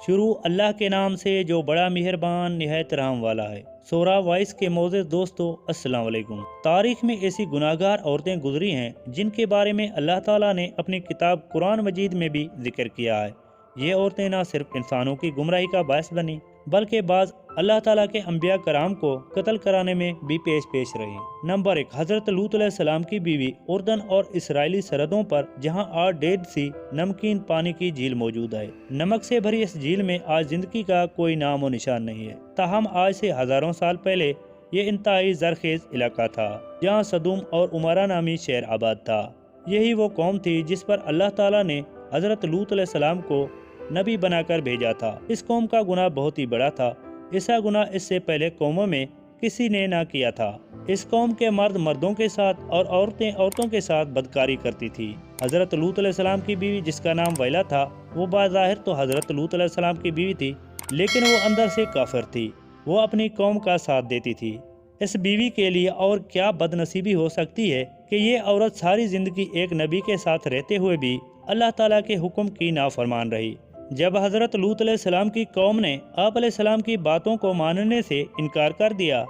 شروع اللہ کے نام سے جو بڑا مہربان نہایت رحم والا ہے۔ سورہ وائس کے معزز دوستو، السلام علیکم۔ تاریخ میں ایسی گناہگار عورتیں گزری ہیں جن کے بارے میں اللہ تعالیٰ نے اپنی کتاب قرآن مجید میں بھی ذکر کیا ہے۔ یہ عورتیں نہ صرف انسانوں کی گمراہی کا باعث بنی بلکہ بعض اللہ تعالیٰ کے انبیاء کرام کو قتل کرانے میں بھی پیش رہی۔ نمبر 1، حضرت لوط علیہ السلام کی بیوی۔ اردن اور اسرائیلی سرحدوں پر جہاں آج ڈیڈ سی نمکین پانی کی جھیل موجود ہے، نمک سے بھری اس جھیل میں آج زندگی کا کوئی نام و نشان نہیں ہے۔ تاہم آج سے ہزاروں سال پہلے یہ انتہائی زرخیز علاقہ تھا جہاں سدوم اور عمارہ نامی شہر آباد تھا۔ یہی وہ قوم تھی جس پر اللہ تعالیٰ نے حضرت لوط علیہ السلام کو نبی بنا کر بھیجا تھا۔ اس قوم کا گناہ بہت ہی بڑا تھا۔ ایسا گناہ اس سے پہلے قوموں میں کسی نے نہ کیا تھا۔ اس قوم کے مرد مردوں کے ساتھ اور عورتیں عورتوں کے ساتھ بدکاری کرتی تھی۔ حضرت لوط علیہ السلام کی بیوی جس کا نام ویلا تھا، وہ بظاہر تو حضرت لوط علیہ السلام کی بیوی تھی، لیکن وہ اندر سے کافر تھی۔ وہ اپنی قوم کا ساتھ دیتی تھی۔ اس بیوی کے لیے اور کیا بد نصیبی ہو سکتی ہے کہ یہ عورت ساری زندگی ایک نبی کے ساتھ رہتے ہوئے بھی اللہ تعالیٰ کے حکم کی نافرمان رہی۔ جب حضرت لوط علیہ السلام کی قوم نے آپ علیہ السلام کی باتوں کو ماننے سے انکار کر دیا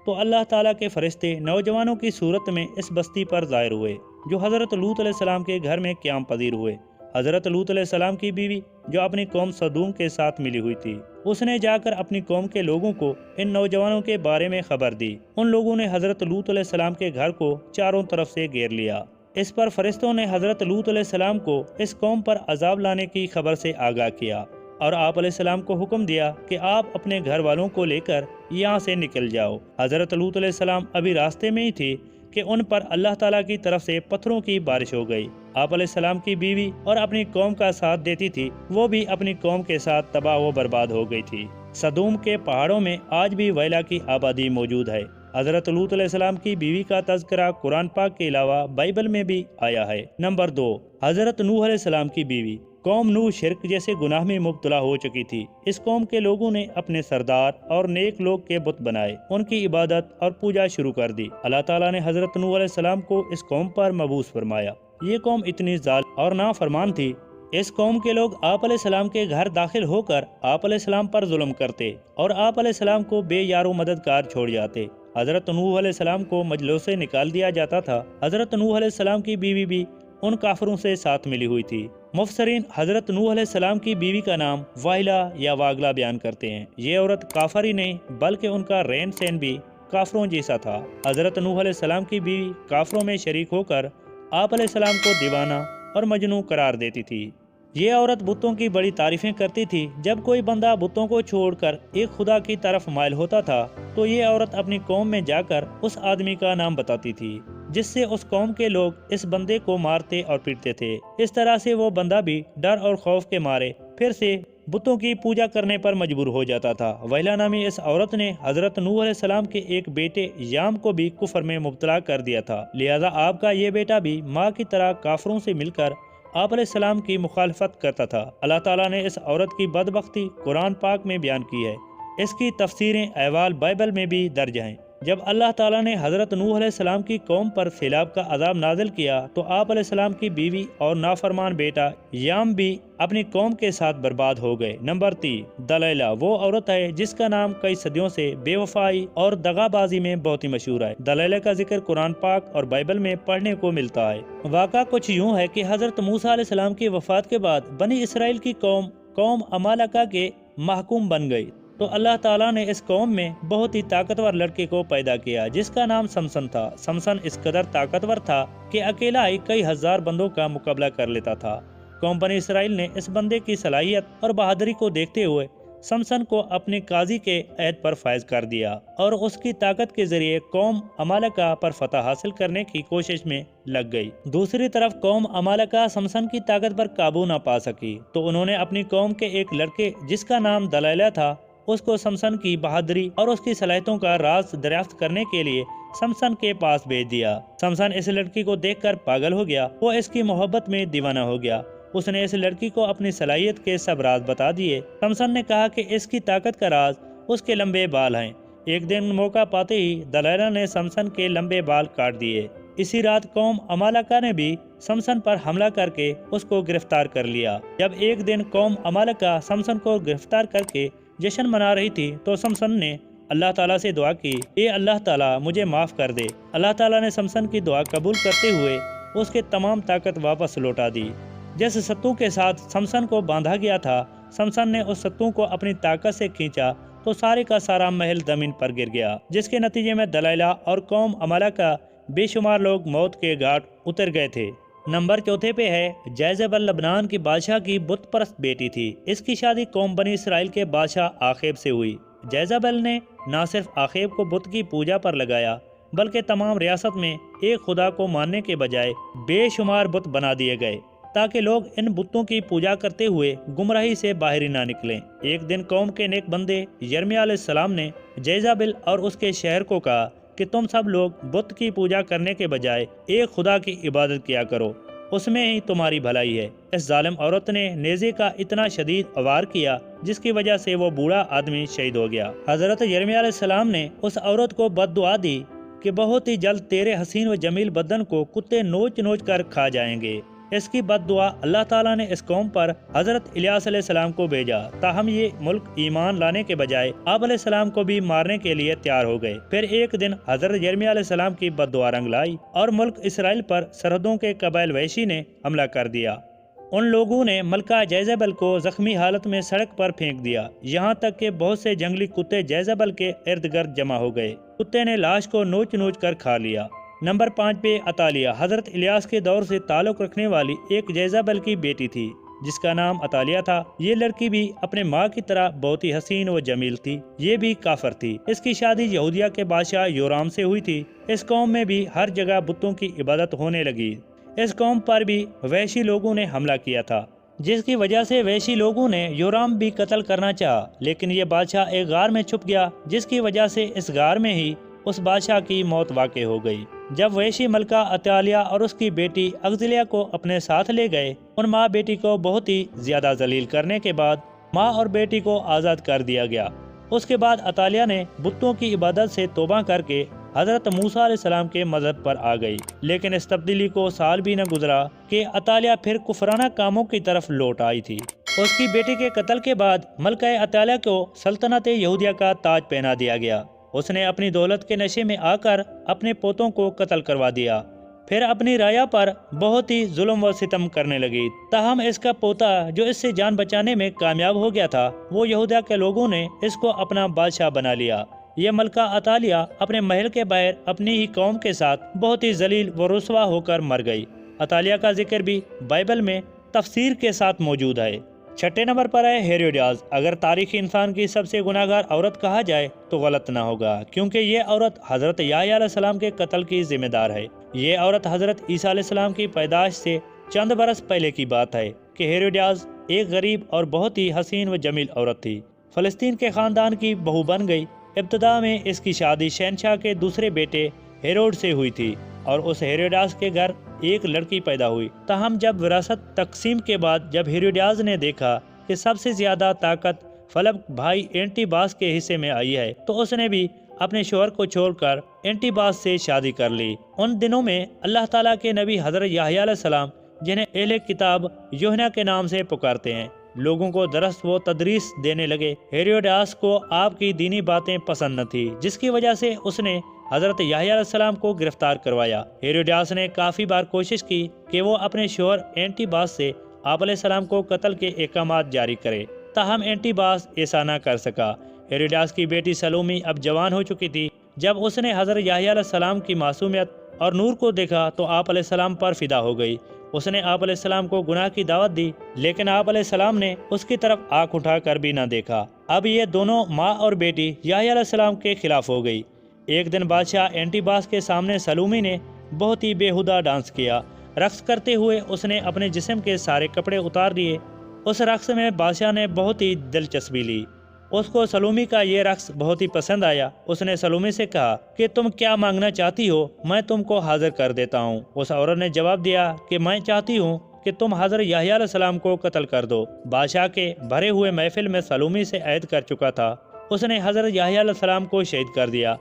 تو اللہ تعالیٰ کے فرشتے نوجوانوں کی صورت میں اس بستی پر ظاہر ہوئے جو حضرت لوط علیہ السلام کے گھر میں قیام پذیر ہوئے۔ حضرت لوط علیہ السلام کی بیوی جو اپنی قوم سدوم کے ساتھ ملی ہوئی تھی، اس نے جا کر اپنی قوم کے لوگوں کو ان نوجوانوں کے بارے میں خبر دی۔ ان لوگوں نے حضرت لوط علیہ السلام کے گھر کو چاروں طرف سے گھیر لیا۔ اس پر فرشتوں نے حضرت لوط علیہ السلام کو اس قوم پر عذاب لانے کی خبر سے آگاہ کیا اور آپ علیہ السلام کو حکم دیا کہ آپ اپنے گھر والوں کو لے کر یہاں سے نکل جاؤ۔ حضرت لوط علیہ السلام ابھی راستے میں ہی تھے کہ ان پر اللہ تعالیٰ کی طرف سے پتھروں کی بارش ہو گئی۔ آپ علیہ السلام کی بیوی اور اپنی قوم کا ساتھ دیتی تھی، وہ بھی اپنی قوم کے ساتھ تباہ و برباد ہو گئی تھی۔ سدوم کے پہاڑوں میں آج بھی ویلا کی آبادی موجود ہے۔ حضرت لوط علیہ السلام کی بیوی کا تذکرہ قرآن پاک کے علاوہ بائبل میں بھی آیا ہے۔ نمبر 2، حضرت نوح علیہ السلام کی بیوی۔ قوم نوح شرک جیسے گناہ میں مبتلا ہو چکی تھی۔ اس قوم کے لوگوں نے اپنے سردار اور نیک لوگ کے بت بنائے، ان کی عبادت اور پوجا شروع کر دی۔ اللہ تعالیٰ نے حضرت نوح علیہ السلام کو اس قوم پر مبعوث فرمایا۔ یہ قوم اتنی ظالم اور نافرمان تھی، اس قوم کے لوگ آپ علیہ السلام کے گھر داخل ہو کر آپ علیہ السلام پر ظلم کرتے اور آپ علیہ السلام کو بے یار و مددگار چھوڑ جاتے۔ حضرت نوح علیہ السلام کو مجلسوں سے نکال دیا جاتا تھا۔ حضرت نوح علیہ السلام کی بیوی بھی ان کافروں سے ساتھ ملی ہوئی تھی۔ مفسرین حضرت نوح علیہ السلام کی بیوی کا نام واہلہ یا واگلہ بیان کرتے ہیں۔ یہ عورت کافر ہی نہیں بلکہ ان کا رہن سہن بھی کافروں جیسا تھا۔ حضرت نوح علیہ السلام کی بیوی کافروں میں شریک ہو کر آپ علیہ السلام کو دیوانہ اور مجنون قرار دیتی تھی۔ یہ عورت بتوں کی بڑی تعریفیں کرتی تھی۔ جب کوئی بندہ بتوں کو چھوڑ کر ایک خدا کی طرف مائل ہوتا تھا تو یہ عورت اپنی قوم میں جا کر اس آدمی کا نام بتاتی تھی، جس سے اس قوم کے لوگ اس بندے کو مارتے اور پیٹتے تھے۔ اس طرح سے وہ بندہ بھی ڈر اور خوف کے مارے پھر سے بتوں کی پوجا کرنے پر مجبور ہو جاتا تھا۔ ویلا نامی اس عورت نے حضرت نوح علیہ السلام کے ایک بیٹے یام کو بھی کفر میں مبتلا کر دیا تھا، لہذا آپ کا یہ بیٹا بھی ماں کی طرح کافروں سے مل کر آپ علیہ السلام کی مخالفت کرتا تھا۔ اللہ تعالیٰ نے اس عورت کی بدبختی قرآن پاک میں بیان کی ہے۔ اس کی تفسیریں احوال بائبل میں بھی درج ہیں۔ جب اللہ تعالیٰ نے حضرت نوح علیہ السلام کی قوم پر سیلاب کا عذاب نازل کیا تو آپ علیہ السلام کی بیوی اور نافرمان بیٹا یام بھی اپنی قوم کے ساتھ برباد ہو گئے۔ نمبر 3، دلیلہ وہ عورت ہے جس کا نام کئی صدیوں سے بے وفائی اور دغا بازی میں بہت ہی مشہور ہے۔ دلیلہ کا ذکر قرآن پاک اور بائبل میں پڑھنے کو ملتا ہے۔ واقعہ کچھ یوں ہے کہ حضرت موسیٰ علیہ السلام کی وفات کے بعد بنی اسرائیل کی قوم عمالقہ کے محکوم بن گئی تو اللہ تعالیٰ نے اس قوم میں بہت ہی طاقتور لڑکے کو پیدا کیا جس کا نام سمسن تھا۔ سمسن اس قدر طاقتور تھا کہ اکیلا ہی کئی ہزار بندوں کا مقابلہ کر لیتا تھا۔ قوم بنی اسرائیل نے اس بندے کی صلاحیت اور بہادری کو دیکھتے ہوئے سمسن کو اپنے قاضی کے عہد پر فائز کر دیا اور اس کی طاقت کے ذریعے قوم عمالقہ پر فتح حاصل کرنے کی کوشش میں لگ گئی۔ دوسری طرف قوم عمالقہ سمسن کی طاقت پر قابو نہ پا سکی تو انہوں نے اپنی قوم کے ایک لڑکے جس کا نام دلیلہ تھا، اس کو سمسن کی بہادری اور اس کی صلاحیتوں کا راز دریافت کرنے کے لیے سمسن کے پاس بھیج دیا۔ سمسن اس لڑکی کو دیکھ کر پاگل ہو گیا، وہ اس کی محبت میں دیوانہ ہو گیا۔ اس نے اس لڑکی کو اپنی صلاحیت کے سب راز بتا دیے۔ سمسن نے کہا کہ اس کی طاقت کا راز اس کے لمبے بال ہیں۔ ایک دن موقع پاتے ہی دلیلہ نے سمسن کے لمبے بال کاٹ دیے اسی رات قوم امالکہ نے بھی سمسن پر حملہ کر کے اس کو گرفتار کر لیا۔ جب ایک دن قوم امالکہ سمسن کو گرفتار کر کے جشن منا رہی تھی تو سمسن نے اللہ تعالیٰ سے دعا کی، اے اللہ تعالیٰ مجھے معاف کر دے۔ اللہ تعالیٰ نے سمسن کی دعا قبول کرتے ہوئے اس کے تمام طاقت واپس لوٹا دی۔ جس ستو کے ساتھ سمسن کو باندھا گیا تھا، سمسن نے اس ستو کو اپنی طاقت سے کھینچا تو سارے کا سارا محل زمین پر گر گیا، جس کے نتیجے میں دلائلہ اور قوم امالکہ بے شمار لوگ موت کے گھاٹ اتر گئے تھے۔ نمبر 4 پہ ہے جیزبل لبنان کی بادشاہ کی بت پرست بیٹی تھی۔ اس کی شادی قوم بنی اسرائیل کے بادشاہ آخیب سے ہوئی۔ جیزبل نے نہ صرف آخیب کو بت کی پوجا پر لگایا بلکہ تمام ریاست میں ایک خدا کو ماننے کے بجائے بے شمار بت بنا دیے گئے تاکہ لوگ ان بتوں کی پوجا کرتے ہوئے گمراہی سے باہر ہی نہ نکلیں۔ ایک دن قوم کے نیک بندے یرمیہ علیہ السلام نے جیزبل اور اس کے شہر کو کہا کہ تم سب لوگ بت کی پوجا کرنے کے بجائے ایک خدا کی عبادت کیا کرو، اس میں ہی تمہاری بھلائی ہے۔ اس ظالم عورت نے نیزے کا اتنا شدید وار کیا جس کی وجہ سے وہ بوڑھا آدمی شہید ہو گیا۔ حضرت یرمیہ علیہ السلام نے اس عورت کو بد دعا دی کہ بہت ہی جلد تیرے حسین و جمیل بدن کو کتے نوچ نوچ کر کھا جائیں گے۔ اس کی بد دعا اللہ تعالیٰ نے اس قوم پر حضرت الیاس علیہ السلام کو بھیجا، تاہم یہ ملک ایمان لانے کے بجائے آپ علیہ السلام کو بھی مارنے کے لیے تیار ہو گئے۔ پھر ایک دن حضرت یرمیہ علیہ السلام کی بد دعا رنگ لائی اور ملک اسرائیل پر سرحدوں کے قبائل وحشی نے حملہ کر دیا۔ ان لوگوں نے ملکہ جیزبل کو زخمی حالت میں سڑک پر پھینک دیا، یہاں تک کہ بہت سے جنگلی کتے جیزبل کے ارد گرد جمع ہو گئے۔ کتے نے لاش کو نوچ نوچ کر کھا لیا۔ نمبر 5 پہ عطالیہ حضرت الیاس کے دور سے تعلق رکھنے والی ایک جیزبل کی بیٹی تھی جس کا نام عطالیہ تھا۔ یہ لڑکی بھی اپنے ماں کی طرح بہت ہی حسین و جمیل تھی، یہ بھی کافر تھی۔ اس کی شادی یہودیہ کے بادشاہ یورام سے ہوئی تھی۔ اس قوم میں بھی ہر جگہ بتوں کی عبادت ہونے لگی۔ اس قوم پر بھی وحشی لوگوں نے حملہ کیا تھا جس کی وجہ سے وحشی لوگوں نے یورام بھی قتل کرنا چاہا، لیکن یہ بادشاہ ایک غار میں چھپ گیا جس کی وجہ سے اس غار میں ہی اس بادشاہ کی موت واقع ہو گئی۔ جب وحشی ملکہ عطالیہ اور اس کی بیٹی اغزلیہ کو اپنے ساتھ لے گئے، ان ماں بیٹی کو بہت ہی زیادہ ذلیل کرنے کے بعد ماں اور بیٹی کو آزاد کر دیا گیا۔ اس کے بعد عطالیہ نے بتوں کی عبادت سے توبہ کر کے حضرت موسیٰ علیہ السلام کے مذہب پر آ گئی، لیکن اس تبدیلی کو سال بھی نہ گزرا کہ عطالیہ پھر کفرانہ کاموں کی طرف لوٹ آئی تھی۔ اس کی بیٹی کے قتل کے بعد ملکہ عطالیہ کو سلطنت یہودیہ کا تاج پہنا دیا گیا۔ اس نے اپنی دولت کے نشے میں آ کر اپنے پوتوں کو قتل کروا دیا، پھر اپنی رایا پر بہت ہی ظلم و ستم کرنے لگی۔ تاہم اس کا پوتا جو اس سے جان بچانے میں کامیاب ہو گیا تھا، وہ یہودیہ کے لوگوں نے اس کو اپنا بادشاہ بنا لیا۔ یہ ملکہ عطالیہ اپنے محل کے باہر اپنی ہی قوم کے ساتھ بہت ہی ذلیل و رسوا ہو کر مر گئی۔ عطالیہ کا ذکر بھی بائبل میں تفسیر کے ساتھ موجود ہے۔ 6 نمبر پر ہے ہیروڈیاس۔ اگر تاریخی انسان کی سب سے گناہ گار عورت کہا جائے تو غلط نہ ہوگا، کیونکہ یہ عورت حضرت یحییٰ علیہ السلام کے قتل کی ذمہ دار ہے۔ یہ عورت حضرت عیسیٰ علیہ السلام کی پیدائش سے چند برس پہلے کی بات ہے کہ ہیروڈیاس ایک غریب اور بہت ہی حسین و جمیل عورت تھی۔ فلسطین کے خاندان کی بہو بن گئی۔ ابتدا میں اس کی شادی شہنشاہ کے دوسرے بیٹے ہیروڈ سے ہوئی تھی اور اس ہیروڈیاس کے گھر ایک لڑکی پیدا ہوئی۔ تاہم جب وراثت تقسیم کے بعد جب ہیروڈیاس نے دیکھا کہ سب سے زیادہ طاقت فلپ بھائی اینٹی باس کے حصے میں آئی ہے تو اس نے بھی اپنے شوہر کو چھوڑ کر اینٹی باس سے شادی کر لی۔ ان دنوں میں اللہ تعالیٰ کے نبی حضرت یحییٰ علیہ السلام، جنہیں اہل کتاب یوحنا کے نام سے پکارتے ہیں، لوگوں کو درس و تدریس دینے لگے۔ ہیروڈیاس کو آپ کی دینی باتیں پسند نہ تھی، جس کی وجہ سے اس نے حضرت یحییٰ علیہ السلام کو گرفتار کروایا۔ ہیروڈیاس نے کافی بار کوشش کی کہ وہ اپنے شوہر اینٹی باس سے آپ علیہ السلام کو قتل کے احکامات جاری کرے، تاہم اینٹی باس ایسا نہ کر سکا۔ ہیروڈیاس کی بیٹی سلومی اب جوان ہو چکی تھی۔ جب اس نے حضرت یحییٰ علیہ السلام کی معصومیت اور نور کو دیکھا تو آپ علیہ السلام پر فدا ہو گئی۔ اس نے آپ علیہ السلام کو گناہ کی دعوت دی، لیکن آپ علیہ السلام نے اس کی طرف آنکھ اٹھا کر بھی نہ دیکھا۔ اب یہ دونوں ماں اور بیٹی یحییٰ علیہ السلام کے خلاف ہو گئی۔ ایک دن بادشاہ اینٹی باس کے سامنے سلومی نے بہت ہی بےہودہ ڈانس کیا۔ رقص کرتے ہوئے اس نے اپنے جسم کے سارے کپڑے اتار دیے۔ اس رقص میں بادشاہ نے بہت ہی دلچسپی لی۔ اس کو سلومی کا یہ رقص بہت ہی پسند آیا۔ اس نے سلومی سے کہا کہ تم کیا مانگنا چاہتی ہو، میں تم کو حاضر کر دیتا ہوں۔ اس عورت نے جواب دیا کہ میں چاہتی ہوں کہ تم حضرت یحییٰ علیہ السلام کو قتل کر دو۔ بادشاہ کے بھرے ہوئے محفل میں سلومی سے عہد کر چکا تھا، اس نے حضرت یحییٰ علیہ السلام کو شہید کر دیا۔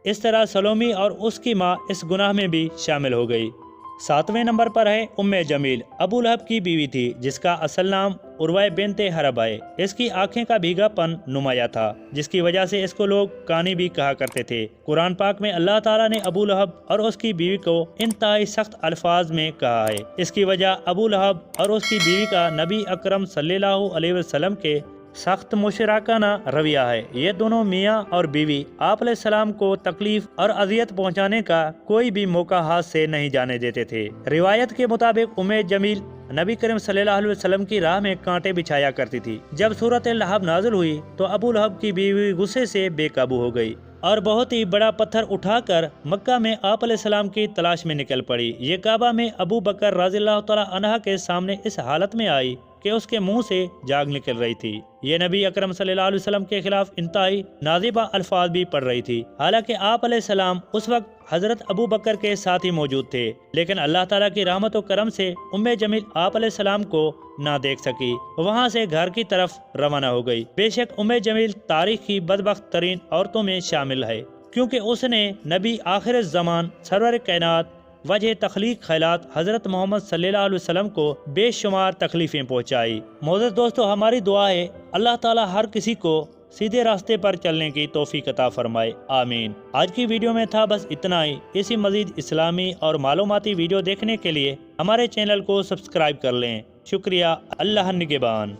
اس طرح سلومی اور اس کی ماں اس گناہ میں بھی شامل ہو گئی۔ 7ویں نمبر پر ہے ام جمیل، ابو لہب کی بیوی تھی جس کا اصل نام عروہ بنت حرب ہے۔ اس کی آنکھیں کا بھیگا پن نمایاں تھا جس کی وجہ سے اس کو لوگ کانی بھی کہا کرتے تھے۔ قرآن پاک میں اللہ تعالیٰ نے ابو لہب اور اس کی بیوی کو انتہائی سخت الفاظ میں کہا ہے۔ اس کی وجہ ابو لہب اور اس کی بیوی کا نبی اکرم صلی اللہ علیہ وسلم کے سخت مشرکانہ رویہ ہے۔ یہ دونوں میاں اور بیوی آپ علیہ السلام کو تکلیف اور اذیت پہنچانے کا کوئی بھی موقع ہاتھ سے نہیں جانے دیتے تھے۔ روایت کے مطابق ام جمیل نبی کریم صلی اللہ علیہ وسلم کی راہ میں کانٹے بچھایا کرتی تھی۔ جب سورۃ لہب نازل ہوئی تو ابو لہب کی بیوی غصے سے بے قابو ہو گئی اور بہت ہی بڑا پتھر اٹھا کر مکہ میں آپ علیہ السلام کی تلاش میں نکل پڑی۔ یہ کعبہ میں ابو بکر رضی اللہ تعالیٰ عنہ کے سامنے اس حالت میں آئی کہ اس کے منہ سے جاگ نکل رہی تھی۔ یہ نبی اکرم صلی اللہ علیہ وسلم کے خلاف انتہائی نازیبہ الفاظ بھی پڑھ رہی تھی۔ حالانکہ آپ علیہ السلام اس وقت حضرت ابو بکر کے ساتھ ہی موجود تھے، لیکن اللہ تعالیٰ کی رحمت و کرم سے ام جمیل آپ علیہ السلام کو نہ دیکھ سکی، وہاں سے گھر کی طرف روانہ ہو گئی۔ بے شک ام جمیل تاریخ کی بدبخت ترین عورتوں میں شامل ہے، کیونکہ اس نے نبی آخر الزمان سرور کائنات وجہ تخلیق خیالات حضرت محمد صلی اللہ علیہ وسلم کو بے شمار تکلیفیں پہنچائی۔ معزز دوستو، ہماری دعا ہے اللہ تعالیٰ ہر کسی کو سیدھے راستے پر چلنے کی توفیق عطا فرمائے، آمین۔ آج کی ویڈیو میں تھا بس اتنا ہی۔ اسی مزید اسلامی اور معلوماتی ویڈیو دیکھنے کے لیے ہمارے چینل کو سبسکرائب کر لیں۔ شکریہ، اللہ نگہبان۔